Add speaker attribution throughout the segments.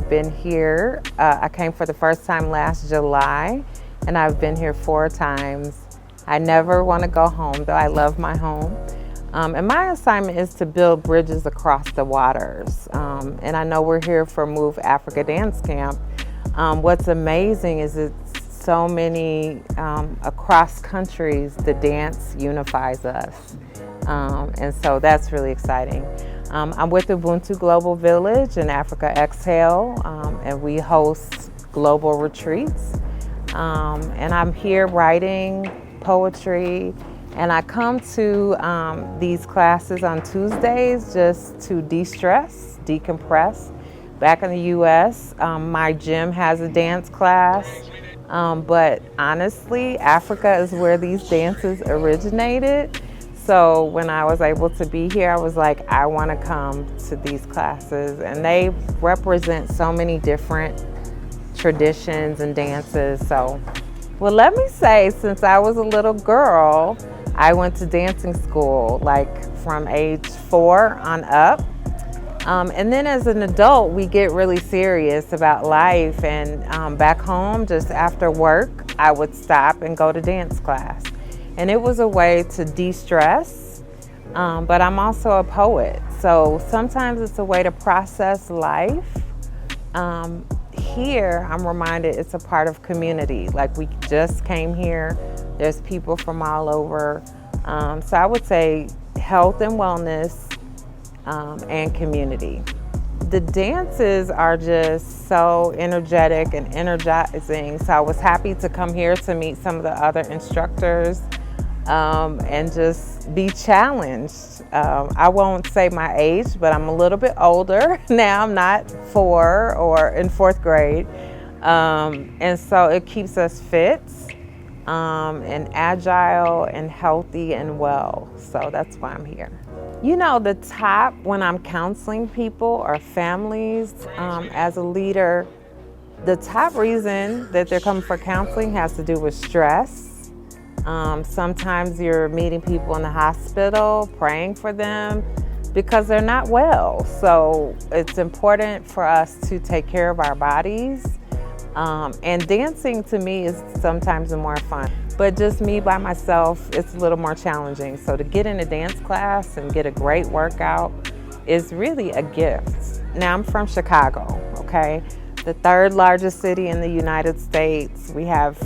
Speaker 1: I've been here. I came for the first time last July, and I've been here 4 times. I never want to go home, though I love my home. And my assignment is to build bridges across the waters. And I know we're here for Move Africa Dance Camp. What's amazing is it's so many across countries, the dance unifies us. And so that's really exciting. I'm with Ubuntu Global Village in Africa Exhale, and we host global retreats. And I'm here writing poetry, and I come to these classes on Tuesdays just to de-stress, decompress. Back in the US, my gym has a dance class, but honestly, Africa is where these dances originated. So when I was able to be here, I was like, I want to come to these classes, and they represent so many different traditions and dances. So, well, let me say, since I was a little girl, I went to dancing school, like from age 4 on up. And then as an adult, we get really serious about life. And back home, just after work, I would stop and go to dance class. And it was a way to de-stress, but I'm also a poet. So sometimes it's a way to process life. Here, I'm reminded it's a part of community. Like, we just came here, there's people from all over. So I would say health and wellness and community. The dances are just so energetic and energizing. So I was happy to come here to meet some of the other instructors and just be challenged. I won't say my age, but I'm a little bit older now. I'm not 4 or in 4th grade. And so it keeps us fit and agile and healthy and well. So that's why I'm here. You know, the top, when I'm counseling people or families, as a leader, the top reason that they're coming for counseling has to do with stress. Sometimes you're meeting people in the hospital, praying for them because they're not well. So it's important for us to take care of our bodies. And dancing to me is sometimes more fun. But just me by myself, it's a little more challenging. So to get in a dance class and get a great workout is really a gift. Now, I'm from Chicago, okay? The 3rd largest city in the United States. We have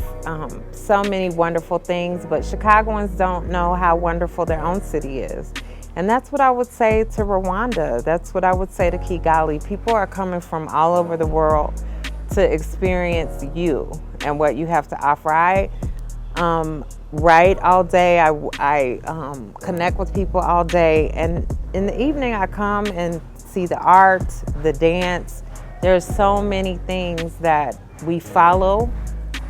Speaker 1: so many wonderful things, but Chicagoans don't know how wonderful their own city is. And that's what I would say to Rwanda. That's what I would say to Kigali. People are coming from all over the world to experience you and what you have to offer. I write all day. I connect with people all day. And in the evening, I come and see the art, the dance. There's so many things that we follow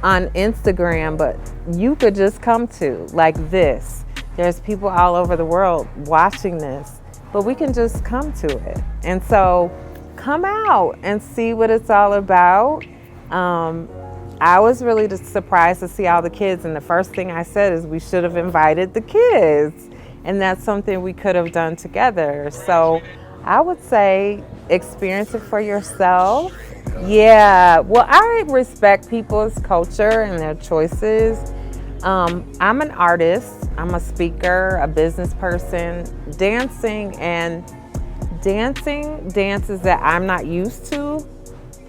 Speaker 1: on Instagram, but you could just come to, like this. There's people all over the world watching this, but we can just come to it. And so come out and see what it's all about. I was really just surprised to see all the kids, and the first thing I said is we should have invited the kids, and that's something we could have done together. So I would say experience it for yourself. Yeah, well, I respect people's culture and their choices. I'm an artist, I'm a speaker, a business person. Dances that I'm not used to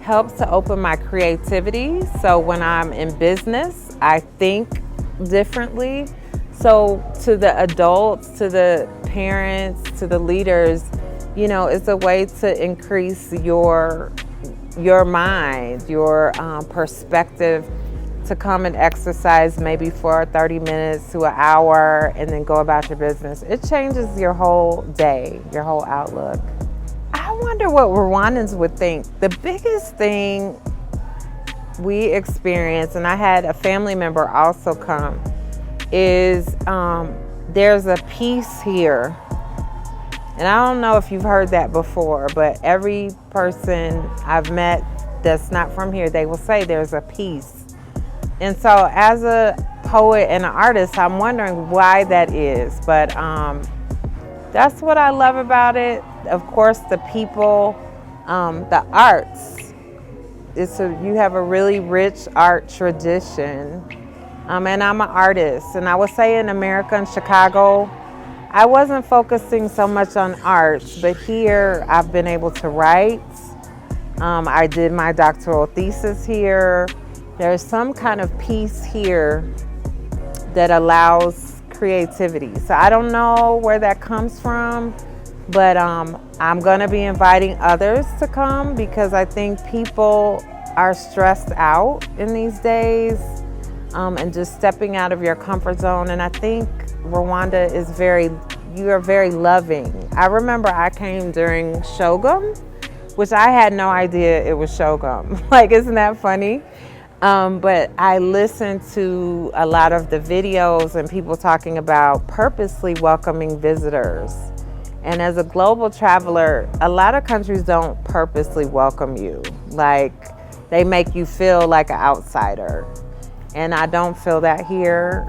Speaker 1: helps to open my creativity. So when I'm in business, I think differently. So to the adults, to the parents, to the leaders, you know, it's a way to increase your mind, your perspective, to come and exercise maybe for 30 minutes to an hour and then go about your business. It changes your whole day, your whole outlook. I wonder what Rwandans would think. The biggest thing we experience, and I had a family member also come, is there's a peace here. And I don't know if you've heard that before, but every person I've met that's not from here, they will say there's a peace. And so as a poet and an artist, I'm wondering why that is. But that's what I love about it. Of course, the people, the arts you have a really rich art tradition. And I'm an artist. And I would say in America, in Chicago, I wasn't focusing so much on arts, but here I've been able to write. I did my doctoral thesis here. There's some kind of piece here that allows creativity. So I don't know where that comes from, but I'm gonna be inviting others to come because I think people are stressed out in these days and just stepping out of your comfort zone. And I think Rwanda is you are very loving. I remember I came during Shogun, which I had no idea it was Shogun. Like, isn't that funny? But I listened to a lot of the videos and people talking about purposely welcoming visitors. And as a global traveler, a lot of countries don't purposely welcome you. Like, they make you feel like an outsider. And I don't feel that here.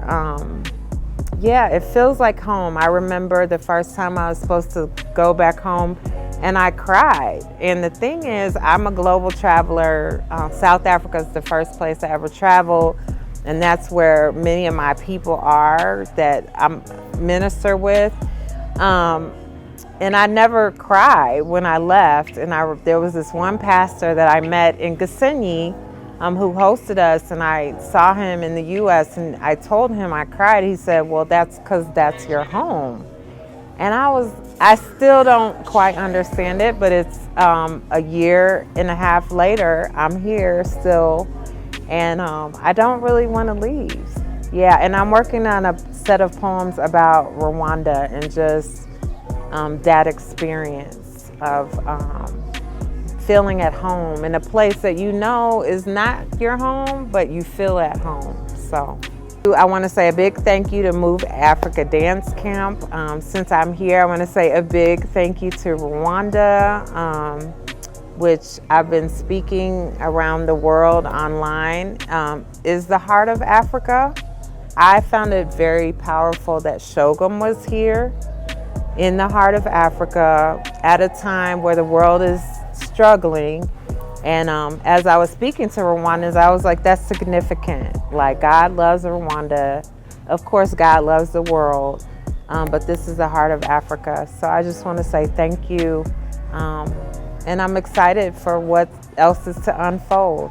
Speaker 1: Yeah, it feels like home. I remember the first time I was supposed to go back home and I cried. And the thing is, I'm a global traveler. South Africa is the first place I ever traveled. And that's where many of my people are that I minister with. And I never cried when I left. And there was this one pastor that I met in Gisenyi who hosted us, and I saw him in the U.S. and I told him I cried. He said, well, that's because that's your home. And I still don't quite understand it, but it's a year and a half later, I'm here still, and I don't really want to leave. Yeah, and I'm working on a set of poems about Rwanda and just that experience of feeling at home in a place that you know is not your home, but you feel at home. So I want to say a big thank you to Move Africa Dance Camp. Since I'm here, I want to say a big thank you to Rwanda, which I've been speaking around the world online, is the heart of Africa. I found it very powerful that Shogun was here in the heart of Africa at a time where the world is struggling. And as I was speaking to Rwandans, I was like, that's significant. Like, God loves Rwanda. Of course, God loves the world. But this is the heart of Africa. So I just want to say thank you. And I'm excited for what else is to unfold.